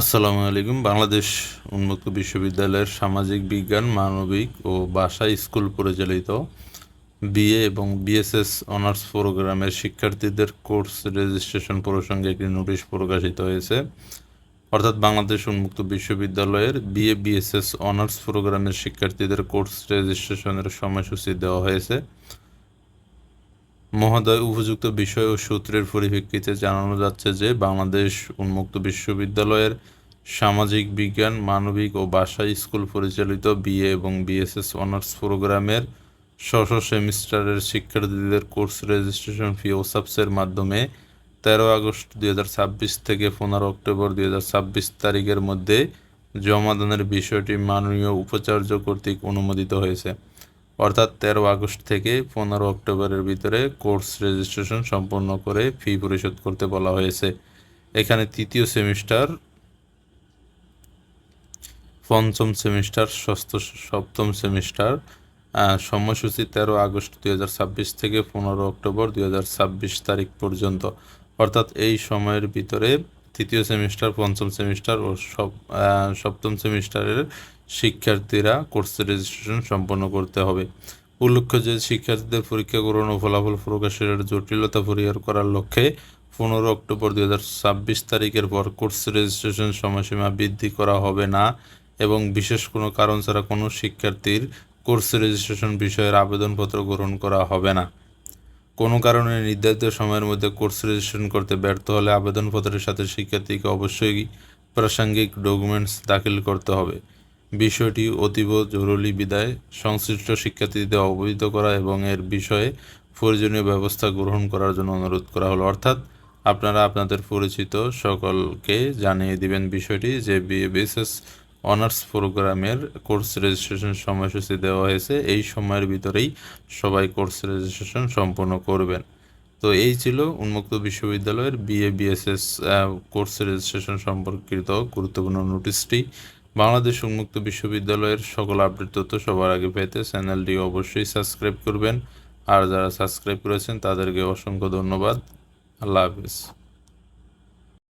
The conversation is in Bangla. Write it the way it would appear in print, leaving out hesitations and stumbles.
আসসালামু আলাইকুম। বাংলাদেশ উন্মুক্ত বিশ্ববিদ্যালয়ের সামাজিক বিজ্ঞান, মানবিক ও ভাষা স্কুল পরিচালিত বিএ এবং বিএসএস অনার্স প্রোগ্রামের শিক্ষার্থীদের কোর্স রেজিস্ট্রেশন প্রসঙ্গে একটি নোটিশ প্রকাশিত হয়েছে। অর্থাৎ বাংলাদেশ উন্মুক্ত বিশ্ববিদ্যালয়ের বিএ বিএসএস অনার্স প্রোগ্রামের শিক্ষার্থীদের কোর্স রেজিস্ট্রেশনের সময়সূচি দেওয়া হয়েছে। মহোদয়, উপযুক্ত বিষয় ও সূত্রের পরিপ্রেক্ষিতে জানানো যাচ্ছে যে বাংলাদেশ উন্মুক্ত বিশ্ববিদ্যালয়ের সামাজিক বিজ্ঞান, মানবিক ও ভাষা স্কুল পরিচালিত বিএ এবং বিএসএস অনার্স প্রোগ্রামের ষষ্ঠ সেমিস্টারের শিক্ষার্থীদের কোর্স রেজিস্ট্রেশন ফি ও সাবসের মাধ্যমে 13 আগস্ট 2026 থেকে 15 অক্টোবর 2026 তারিখের মধ্যে জমাদানের বিষয়টি মাননীয় উপাচার্য কর্তৃক অনুমোদিত হয়েছে। অর্থাৎ 13 আগস্ট থেকে 15 অক্টোবরের ভিতরে কোর্স রেজিস্ট্রেশন সম্পন্ন করে ফি পরিশোধ করতে বলা হয়েছে। এখানে তৃতীয় সেমিস্টার, পঞ্চম সেমিস্টার, ষষ্ঠ, সপ্তম সেমিস্টার সময়সূচি 13 আগস্ট 2026 থেকে 15 অক্টোবর 2026 তারিখ পর্যন্ত। অর্থাৎ এই সময়ের ভিতরে তৃতীয় সেমিস্টার, পঞ্চম সেমিস্টার ও সপ্তম সেমিস্টারের শিক্ষার্থীরা কোর্স রেজিস্ট্রেশন সম্পন্ন করতে হবে। উল্লেখ্য যে শিক্ষার্থীদের পরীক্ষা গ্রহণ ও ফলাফল প্রকাশের জটিলতা পরিহার করার লক্ষ্যে 15 অক্টোবর 2026 তারিখের পর কোর্স রেজিস্ট্রেশন সময়সীমা বৃদ্ধি করা হবে না এবং বিশেষ কোনো কারণ ছাড়া কোনো শিক্ষার্থীর কোর্স রেজিস্ট্রেশন বিষয়ের আবেদনপত্র গ্রহণ করা হবে না। কোনো কারণে নির্ধারিত সময়ের মধ্যে কোর্স রেজিস্ট্রেশন করতে ব্যর্থ হলে আবেদনপত্রের সাথে শিক্ষার্থীকে অবশ্যই প্রাসঙ্গিক ডকুমেন্টস দাখিল করতে হবে। বিষয়টি অতীব জরুরি বিধায় সংশ্লিষ্ট শিক্ষার্থীদের অবহিত করা এবং এর বিষয়ে প্রয়োজনীয় ব্যবস্থা গ্রহণ করার জন্য অনুরোধ করা হলো। অর্থাৎ আপনারা আপনাদের পরিচিত সকলকে জানিয়ে দিবেন বিষয়টি যে বিএসএস অনার্স প্রোগ্রামের কোর্স রেজিস্ট্রেশন সময়সূচি দেওয়া হয়েছে। এই সময়ের ভিতরেই সবাই কোর্স রেজিস্ট্রেশন সম্পন্ন করবেন। তো এই ছিল উন্মুক্ত বিশ্ববিদ্যালয়ের বিএ বিএসএস কোর্স রেজিস্ট্রেশন সম্পর্কিত গুরুত্বপূর্ণ নোটিশটি। বাংলাদেশ উন্মুক্ত বিশ্ববিদ্যালয়ের সকল আপডেট তথ্য সবার আগে পেতে চ্যানেলটি অবশ্যই সাবস্ক্রাইব করবেন। আর যারা সাবস্ক্রাইব করেছেন তাদেরকে অসংখ্য ধন্যবাদ। আল্লাহ হাফিজ।